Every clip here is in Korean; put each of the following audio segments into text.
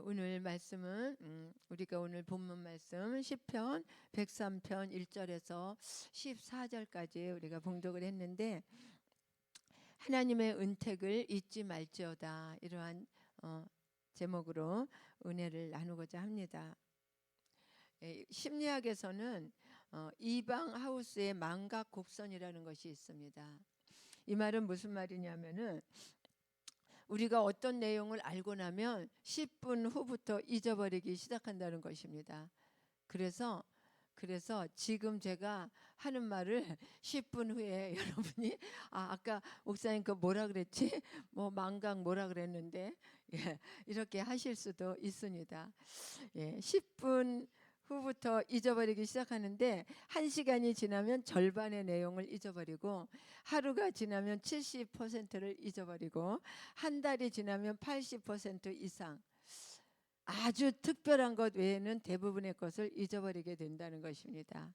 오늘 말씀은 우리가 오늘 본문 말씀 시편 103편 1절에서 14절까지 우리가 봉독을 했는데, 하나님의 은택을 잊지 말지어다, 이러한 제목으로 은혜를 나누고자 합니다. 심리학에서는 이방 하우스의 망각 곡선이라는 것이 있습니다. 이 말은 무슨 말이냐면은, 우리가 어떤 내용을 알고 나면 10분 후부터 잊어버리기 시작한다는 것입니다. 그래서 지금 제가 하는 말을 10분 후에 여러분이 아까 목사님 그 뭐라 그랬지? 뭐 망각 뭐라 그랬는데, 이렇게 하실 수도 있습니다. 10분 후부터 잊어버리기 시작하는데, 1시간이 지나면 절반의 내용을 잊어버리고, 하루가 지나면 70%를 잊어버리고, 한 달이 지나면 80% 이상, 아주 특별한 것 외에는 대부분의 것을 잊어버리게 된다는 것입니다.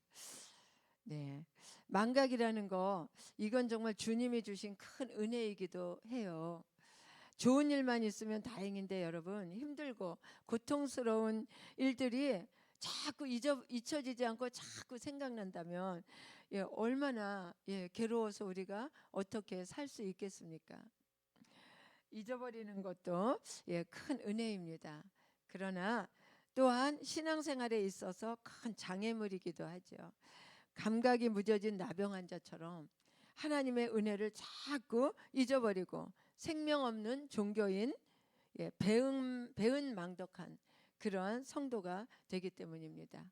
망각이라는 거, 이건 정말 주님이 주신 큰 은혜이기도 해요. 좋은 일만 있으면 다행인데, 여러분, 힘들고 고통스러운 일들이 자꾸 잊혀지지 않고 자꾸 생각난다면 얼마나 괴로워서 우리가 어떻게 살 수 있겠습니까? 잊어버리는 것도 큰 은혜입니다. 그러나 또한 신앙생활에 있어서 큰 장애물이기도 하죠. 감각이 무뎌진 나병 환자처럼 하나님의 은혜를 자꾸 잊어버리고 생명 없는 종교인, 배은망덕한 그러한 성도가 되기 때문입니다.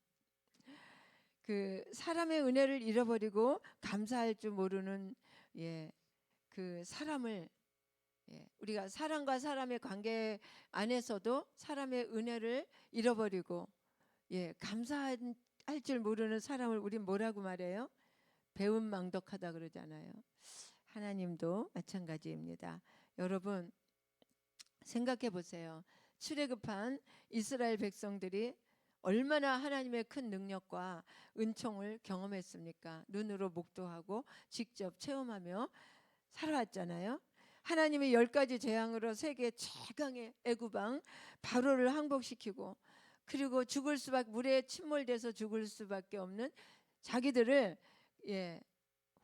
그 사람의 은혜를 잃어버리고 감사할 줄 모르는 그 사람을, 우리가 사람과 사람의 관계 안에서도 사람의 은혜를 잃어버리고 감사할 줄 모르는 사람을 우린 뭐라고 말해요? 배은망덕하다 그러잖아요. 하나님도 마찬가지입니다. 여러분, 생각해 보세요. 출애굽한 이스라엘 백성들이 얼마나 하나님의 큰 능력과 은총을 경험했습니까? 눈으로 목도하고 직접 체험하며 살아왔잖아요. 하나님의 10가지 재앙으로 세계 최강의 애굽왕 바로를 항복시키고, 그리고 물에 침몰돼서 죽을 수밖에 없는 자기들을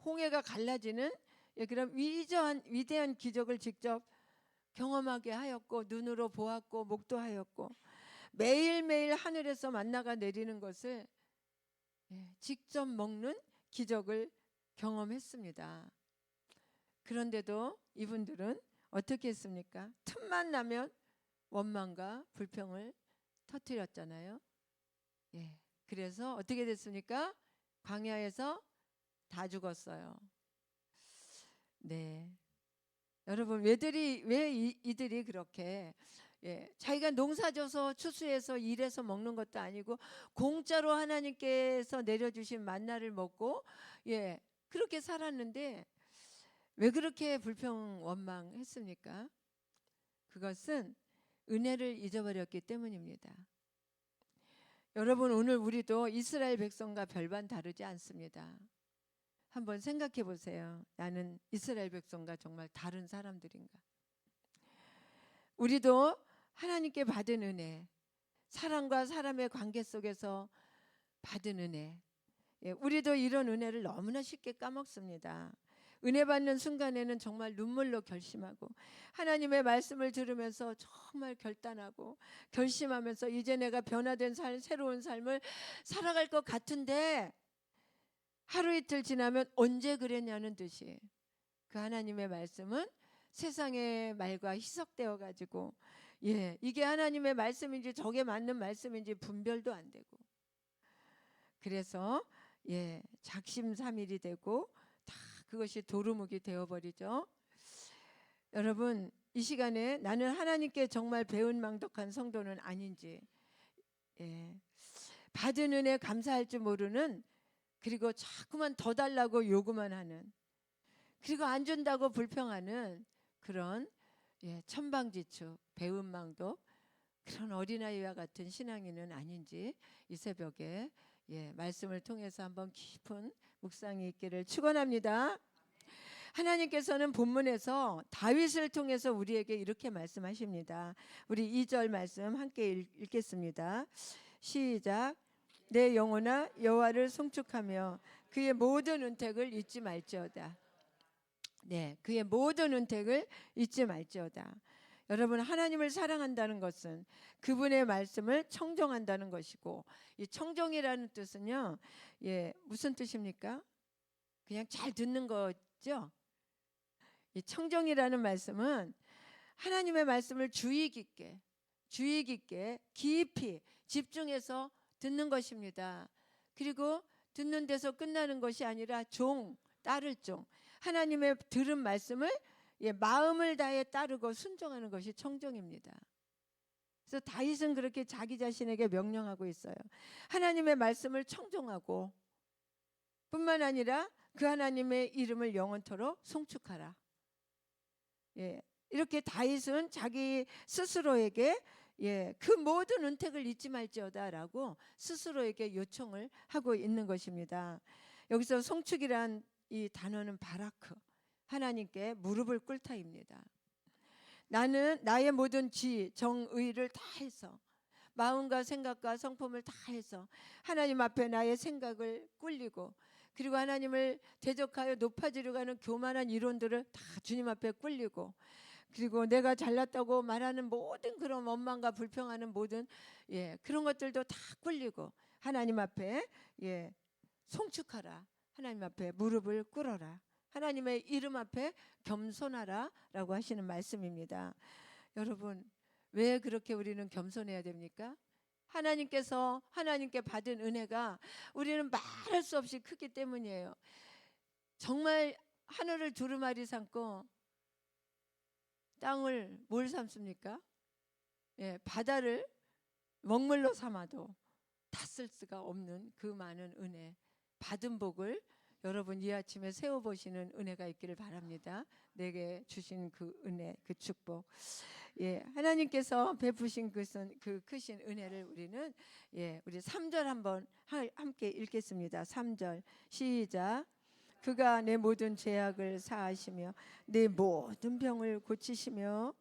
홍해가 갈라지는 그런 위대한 기적을 직접 경험하게 하였고, 눈으로 보았고 목도하였고, 매일매일 하늘에서 만나가 내리는 것을 직접 먹는 기적을 경험했습니다. 그런데도 이분들은 어떻게 했습니까? 틈만 나면 원망과 불평을 터뜨렸잖아요. 그래서 어떻게 됐습니까? 광야에서 다 죽었어요. 여러분, 왜 이들이 그렇게 자기가 농사져서 추수해서 일해서 먹는 것도 아니고 공짜로 하나님께서 내려주신 만나를 먹고 그렇게 살았는데 왜 그렇게 불평 원망했습니까? 그것은 은혜를 잊어버렸기 때문입니다. 여러분, 오늘 우리도 이스라엘 백성과 별반 다르지 않습니다. 한번 생각해 보세요. 나는 이스라엘 백성과 정말 다른 사람들인가? 우리도 하나님께 받은 은혜, 사람과 사람의 관계 속에서 받은 은혜, 우리도 이런 은혜를 너무나 쉽게 까먹습니다. 은혜 받는 순간에는 정말 눈물로 결심하고, 하나님의 말씀을 들으면서 정말 결단하고 결심하면서 이제 내가 변화된 새로운 삶을 살아갈 것 같은데, 하루 이틀 지나면 언제 그랬냐는 듯이 그 하나님의 말씀은 세상의 말과 희석되어 가지고 이게 하나님의 말씀인지 저게 맞는 말씀인지 분별도 안 되고, 그래서 작심삼일이 되고 다 그것이 도루묵이 되어버리죠. 여러분, 이 시간에 나는 하나님께 정말 배은망덕한 성도는 아닌지, 받은 은혜 감사할 줄 모르는, 그리고 자꾸만 더 달라고 요구만 하는, 그리고 안 준다고 불평하는 그런 천방지축, 배은망덕, 그런 어린아이와 같은 신앙인은 아닌지 이 새벽에 말씀을 통해서 한번 깊은 묵상이 있기를 축원합니다. 하나님께서는 본문에서 다윗을 통해서 우리에게 이렇게 말씀하십니다. 우리 2절 말씀 함께 읽겠습니다. 시작. 내 영혼아 여호와를 송축하며 그의 모든 은택을 잊지 말지어다. 네, 그의 모든 은택을 잊지 말지어다. 여러분, 하나님을 사랑한다는 것은 그분의 말씀을 청종한다는 것이고, 이 청종이라는 뜻은요, 무슨 뜻입니까? 그냥 잘 듣는 거죠. 이 청종이라는 말씀은 하나님의 말씀을 주의 깊게 깊이 집중해서 듣는 것입니다. 그리고 듣는 데서 끝나는 것이 아니라 따를 종, 하나님의 들은 말씀을 마음을 다해 따르고 순종하는 것이 청종입니다. 그래서 다윗은 그렇게 자기 자신에게 명령하고 있어요. 하나님의 말씀을 청종하고 뿐만 아니라 그 하나님의 이름을 영원토록 송축하라. 이렇게 다윗은 자기 스스로에게 그 모든 은택을 잊지 말지어다라고 스스로에게 요청을 하고 있는 것입니다. 여기서 송축이란 이 단어는 바라크, 하나님께 무릎을 꿇다입니다. 나는 나의 모든 정의를 다해서 마음과 생각과 성품을 다해서 하나님 앞에 나의 생각을 꿇리고, 그리고 하나님을 대적하여 높아지려고 하는 교만한 이론들을 다 주님 앞에 꿇리고, 그리고 내가 잘났다고 말하는 모든 그런 원망과 불평하는 모든 그런 것들도 다 꿇리고 하나님 앞에 송축하라. 하나님 앞에 무릎을 꿇어라. 하나님의 이름 앞에 겸손하라 라고 하시는 말씀입니다. 여러분, 왜 그렇게 우리는 겸손해야 됩니까? 하나님께 받은 은혜가 우리는 말할 수 없이 크기 때문이에요. 정말 하늘을 두루마리 삼고 땅을 뭘 삼습니까? 바다를 먹물로 삼아도 다 쓸 수가 없는 그 많은 은혜, 받은 복을 여러분 이 아침에 세워보시는 은혜가 있기를 바랍니다. 내게 주신 그 은혜, 그 축복, 하나님께서 베푸신 그 크신 은혜를 우리는 우리 3절 한번 함께 읽겠습니다. 3절 시작. 그가 내 모든 죄악을 사하시며 내 모든 병을 고치시며,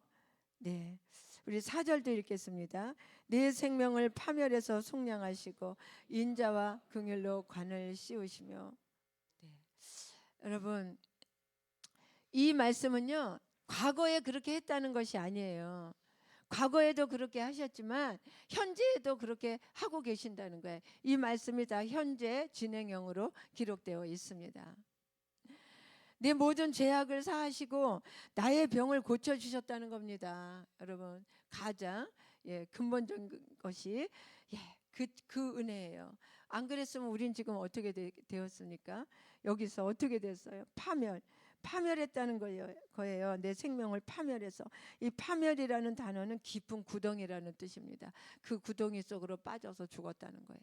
우리 4절도 읽겠습니다. 내 생명을 파멸해서 속량하시고 인자와 긍휼로 관을 씌우시며. 여러분, 이 말씀은요, 과거에 그렇게 했다는 것이 아니에요. 과거에도 그렇게 하셨지만 현재에도 그렇게 하고 계신다는 거예요. 이 말씀이 다 현재 진행형으로 기록되어 있습니다. 내 모든 죄악을 사하시고 나의 병을 고쳐주셨다는 겁니다. 여러분, 가장 근본적인 것이 그 은혜예요. 안 그랬으면 우린 지금 어떻게 되었습니까? 여기서 어떻게 됐어요? 파멸했다는 거예요. 내 생명을 파멸해서. 이 파멸이라는 단어는 깊은 구덩이라는 뜻입니다. 그 구덩이 속으로 빠져서 죽었다는 거예요.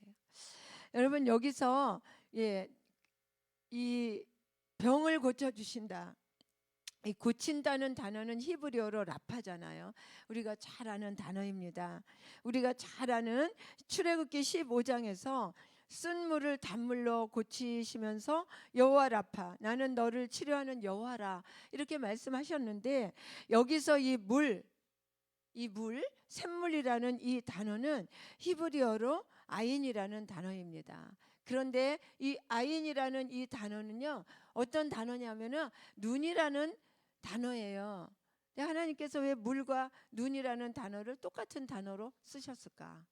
여러분, 여기서 이 병을 고쳐주신다. 이 고친다는 단어는 히브리어로 라파잖아요. 우리가 잘 아는 단어입니다. 우리가 잘 아는 출애굽기 15장에서 쓴 물을 단물로 고치시면서 여호와 라파, 나는 너를 치료하는 여호와라, 이렇게 말씀하셨는데, 여기서 이 샘물이라는 이 단어는 히브리어로 아인이라는 단어입니다. 그런데 이 아인이라는 이 단어는요, 어떤 단어냐면은 눈이라는 단어예요. 근데 하나님께서 왜 물과 눈이라는 단어를 똑같은 단어로 쓰셨을까?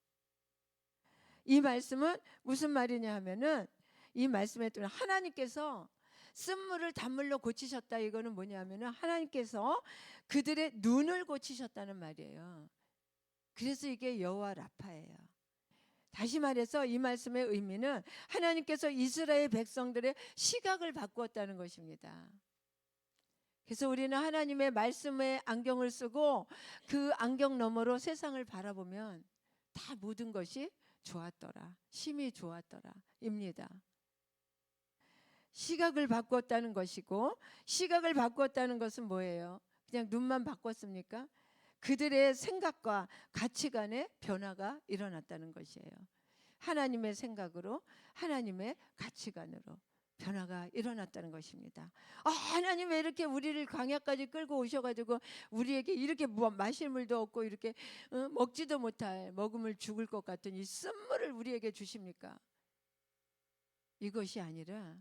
이 말씀은 무슨 말이냐 하면은, 이 말씀에 따르면 하나님께서 쓴물을 단물로 고치셨다. 이거는 뭐냐면은 하나님께서 그들의 눈을 고치셨다는 말이에요. 그래서 이게 여호와 라파예요. 다시 말해서 이 말씀의 의미는 하나님께서 이스라엘 백성들의 시각을 바꾸었다는 것입니다. 그래서 우리는 하나님의 말씀의 안경을 쓰고 그 안경 너머로 세상을 바라보면 다 모든 것이 좋았더라, 심히 좋았더라 입니다. 시각을 바꾸었다는 것이고, 시각을 바꾸었다는 것은 뭐예요? 그냥 눈만 바꿨습니까? 그들의 생각과 가치관의 변화가 일어났다는 것이에요. 하나님의 생각으로, 하나님의 가치관으로. 변화가 일어났다는 것입니다. 하나님 왜 이렇게 우리를 광야까지 끌고 오셔가지고 우리에게 이렇게 마실 물도 없고 이렇게 먹지도 못할 먹음을 죽을 것 같은 이 쓴물을 우리에게 주십니까? 이것이 아니라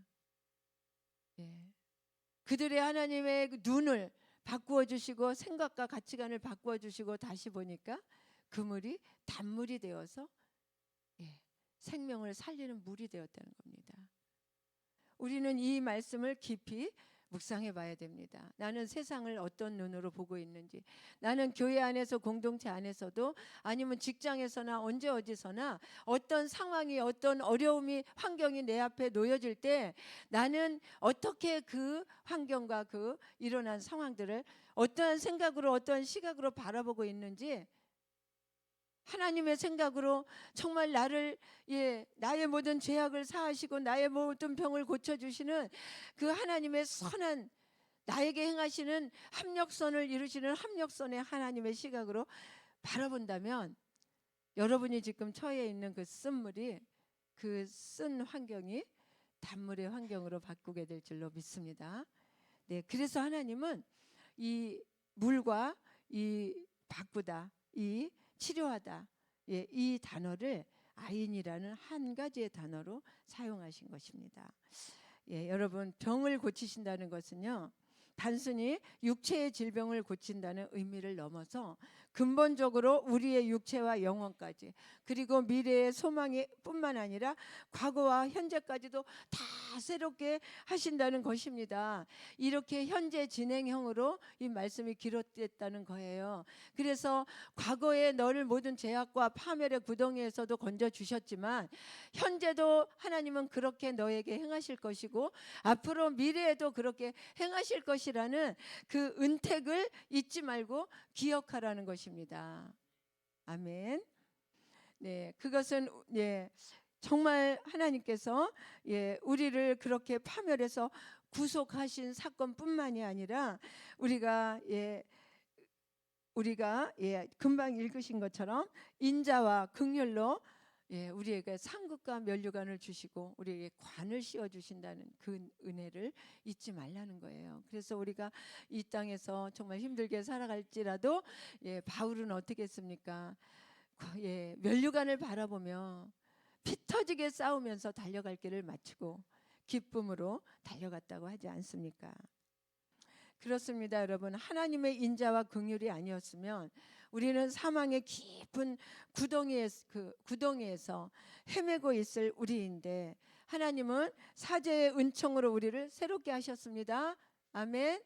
그들의 하나님의 눈을 바꾸어 주시고 생각과 가치관을 바꾸어 주시고 다시 보니까 그 물이 단물이 되어서 생명을 살리는 물이 되었다는 겁니다. 우리는 이 말씀을 깊이 묵상해 봐야 됩니다. 나는 세상을 어떤 눈으로 보고 있는지, 나는 교회 안에서 공동체 안에서도 아니면 직장에서나 언제 어디서나 어떤 상황이 어떤 어려움이 환경이 내 앞에 놓여질 때 나는 어떻게 그 환경과 그 일어난 상황들을 어떠한 생각으로 어떠한 시각으로 바라보고 있는지 하나님의 생각으로 정말 나를 나의 모든 죄악을 사하시고 나의 모든 병을 고쳐주시는 그 하나님의 선한 나에게 행하시는 합력선을 이루시는 합력선의 하나님의 시각으로 바라본다면 여러분이 지금 처해 있는 그 쓴물이 그 쓴 환경이 단물의 환경으로 바꾸게 될 줄로 믿습니다. 네, 그래서 하나님은 이 물과 이 바꾸다, 이 치료하다, 이 단어를 아인이라는 한 가지의 단어로 사용하신 것입니다. 여러분, 병을 고치신다는 것은요, 단순히 육체의 질병을 고친다는 의미를 넘어서 근본적으로 우리의 육체와 영혼까지 그리고 미래의 소망이 뿐만 아니라 과거와 현재까지도 다 새롭게 하신다는 것입니다. 이렇게 현재 진행형으로 이 말씀이 기록됐다는 거예요. 그래서 과거에 너를 모든 죄악과 파멸의 구덩이에서도 건져주셨지만 현재도 하나님은 그렇게 너에게 행하실 것이고 앞으로 미래에도 그렇게 행하실 것이라는 그 은택을 잊지 말고 기억하라는 것입니다. 아멘. 네, 그것은 정말 하나님께서 우리를 그렇게 파멸해서 구속하신 사건뿐만이 아니라 우리가 금방 읽으신 것처럼 인자와 긍휼로 우리에게 상급과 면류관을 주시고 우리에게 관을 씌워 주신다는 그 은혜를 잊지 말라는 거예요. 그래서 우리가 이 땅에서 정말 힘들게 살아갈지라도 바울은 어떻게 했습니까? 면류관을 바라보며 피 터지게 싸우면서 달려갈 길을 마치고 기쁨으로 달려갔다고 하지 않습니까? 그렇습니다, 여러분. 하나님의 인자와 긍휼이 아니었으면 우리는 사망의 깊은 구덩이에서 헤매고 있을 우리인데 하나님은 사죄의 은총으로 우리를 새롭게 하셨습니다. 아멘.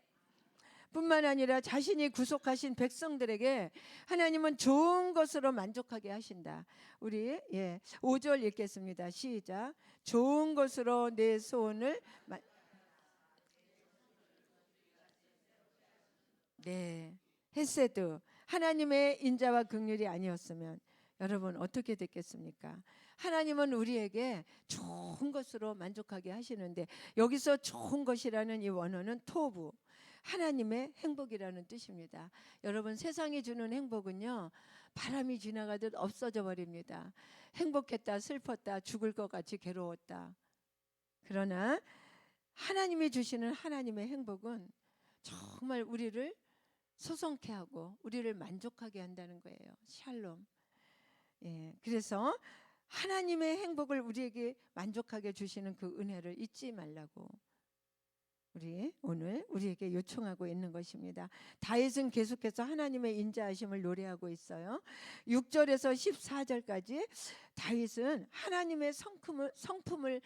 뿐만 아니라 자신이 구속하신 백성들에게 하나님은 좋은 것으로 만족하게 하신다. 우리 5절 읽겠습니다. 시작. 좋은 것으로 내 소원을 헤세드, 하나님의 인자와 긍휼이 아니었으면 여러분 어떻게 됐겠습니까? 하나님은 우리에게 좋은 것으로 만족하게 하시는데 여기서 좋은 것이라는 이 원어는 토부, 하나님의 행복이라는 뜻입니다. 여러분, 세상이 주는 행복은요, 바람이 지나가듯 없어져 버립니다. 행복했다, 슬펐다, 죽을 것 같이 괴로웠다. 그러나 하나님이 주시는 하나님의 행복은 정말 우리를 소성케 하고 우리를 만족하게 한다는 거예요. 샬롬. 그래서 하나님의 행복을 우리에게 만족하게 주시는 그 은혜를 잊지 말라고 오늘 우리에게 요청하고 있는 것입니다. 다윗은 계속해서 하나님의 인자하심을 노래하고 있어요. 6절에서 14절까지 다윗은 하나님의 성품을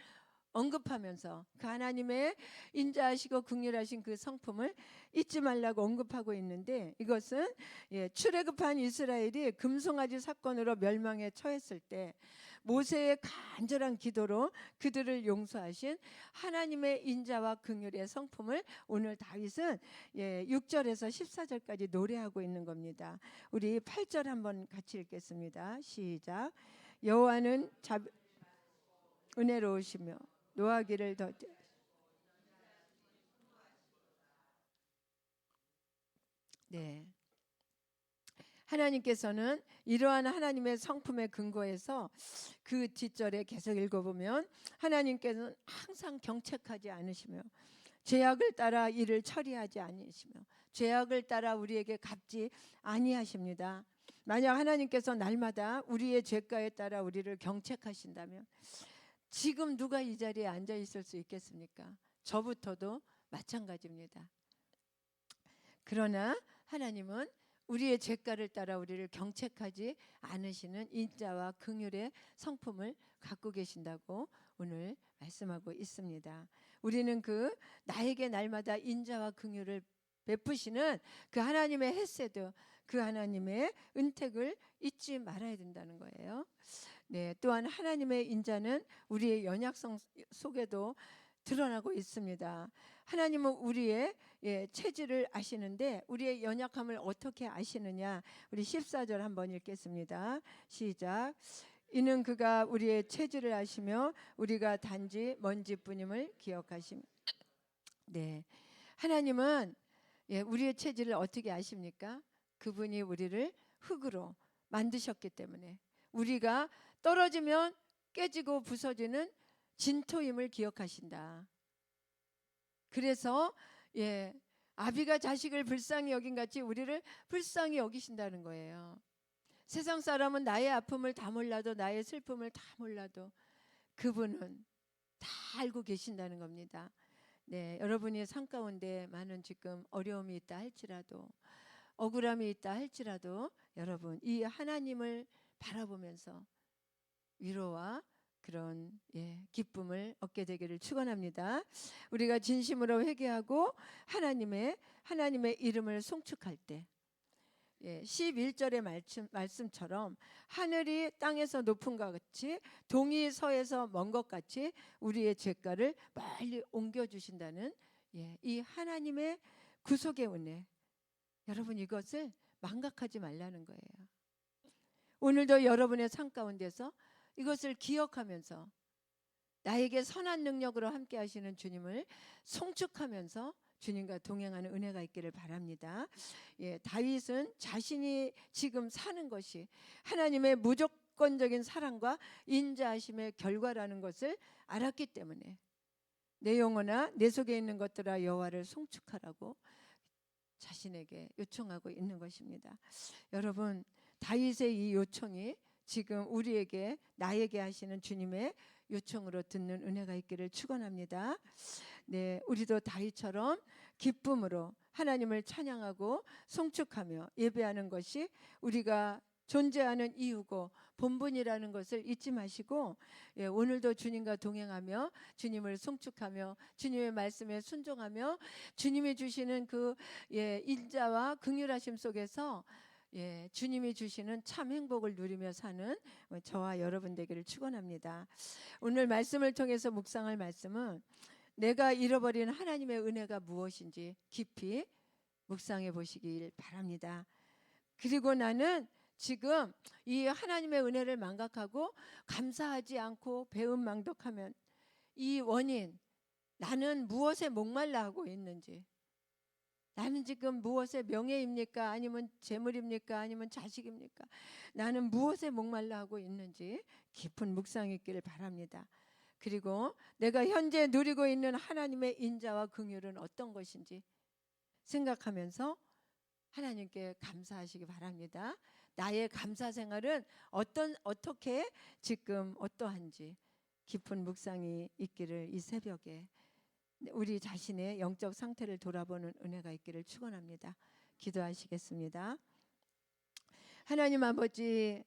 언급하면서 그 하나님의 인자하시고 긍휼하신 그 성품을 잊지 말라고 언급하고 있는데, 이것은 출애굽한 이스라엘이 금송아지 사건으로 멸망에 처했을 때 모세의 간절한 기도로 그들을 용서하신 하나님의 인자와 긍휼의 성품을 오늘 다윗은 6절에서 14절까지 노래하고 있는 겁니다. 우리 8절 한번 같이 읽겠습니다. 시작. 여호와는 은혜로우시며 노하기를 더 하나님께서는 이러한 하나님의 성품에 근거해서 그 뒷절에 계속 읽어보면 하나님께서는 항상 경책하지 않으시며 죄악을 따라 이를 처리하지 않으시며 죄악을 따라 우리에게 갚지 아니하십니다. 만약 하나님께서 날마다 우리의 죄가에 따라 우리를 경책하신다면 지금 누가 이 자리에 앉아 있을 수 있겠습니까? 저부터도 마찬가지입니다. 그러나 하나님은 우리의 죄가를 따라 우리를 경책하지 않으시는 인자와 긍휼의 성품을 갖고 계신다고 오늘 말씀하고 있습니다. 우리는 그 나에게 날마다 인자와 긍휼을 베푸시는 그 하나님의 헤세드, 그 하나님의 은택을 잊지 말아야 된다는 거예요. 네, 또한 하나님의 인자는 우리의 연약성 속에도 드러나고 있습니다. 하나님은 우리의 체질을 아시는데 우리의 연약함을 어떻게 아시느냐? 우리 14절 한번 읽겠습니다. 시작. 이는 그가 우리의 체질을 아시며 우리가 단지 먼지뿐임을 기억하심. 네, 하나님은 우리의 체질을 어떻게 아십니까? 그분이 우리를 흙으로 만드셨기 때문에 우리가 떨어지면 깨지고 부서지는 진토임을 기억하신다. 그래서 아비가 자식을 불쌍히 여긴 같이 우리를 불쌍히 여기신다는 거예요. 세상 사람은 나의 아픔을 다 몰라도 나의 슬픔을 다 몰라도 그분은 다 알고 계신다는 겁니다. 네, 여러분이 삶 가운데 많은 지금 어려움이 있다 할지라도 억울함이 있다 할지라도 여러분 이 하나님을 바라보면서 위로와 그런 기쁨을 얻게 되기를 축원합니다. 우리가 진심으로 회개하고 하나님의 이름을 송축할 때 11절의 말씀처럼 하늘이 땅에서 높은 것 같이 동이 서에서 먼 것 같이 우리의 죄가를 멀리 옮겨주신다는 이 하나님의 구속의 은혜, 여러분 이것을 망각하지 말라는 거예요. 오늘도 여러분의 삶 가운데서 이것을 기억하면서 나에게 선한 능력으로 함께 하시는 주님을 송축하면서 주님과 동행하는 은혜가 있기를 바랍니다. 다윗은 자신이 지금 사는 것이 하나님의 무조건적인 사랑과 인자하심의 결과라는 것을 알았기 때문에 내 영혼아 내 속에 있는 것들아 여호와를 송축하라고 자신에게 요청하고 있는 것입니다. 여러분 다윗의 이 요청이 지금 우리에게 나에게 하시는 주님의 요청으로 듣는 은혜가 있기를 축원합니다. 네, 우리도 다윗처럼 기쁨으로 하나님을 찬양하고 송축하며 예배하는 것이 우리가 존재하는 이유고 본분이라는 것을 잊지 마시고 오늘도 주님과 동행하며 주님을 송축하며 주님의 말씀에 순종하며 주님이 주시는 그 인자와 긍휼하심 속에서 주님이 주시는 참 행복을 누리며 사는 저와 여러분 되기를 축원합니다. 오늘 말씀을 통해서 묵상할 말씀은 내가 잃어버린 하나님의 은혜가 무엇인지 깊이 묵상해 보시길 바랍니다. 그리고 나는 지금 이 하나님의 은혜를 망각하고 감사하지 않고 배은망덕하면 이 원인, 나는 무엇에 목말라 하고 있는지, 나는 지금 무엇의 명예입니까? 아니면 재물입니까? 아니면 자식입니까? 나는 무엇에 목말라 하고 있는지 깊은 묵상이 있기를 바랍니다. 그리고 내가 현재 누리고 있는 하나님의 인자와 긍휼은 어떤 것인지 생각하면서 하나님께 감사하시기 바랍니다. 나의 감사 생활은 어떻게 지금 어떠한지 깊은 묵상이 있기를 이 새벽에 우리 자신의 영적 상태를 돌아보는 은혜가 있기를 축원합니다. 기도하시겠습니다. 하나님 아버지,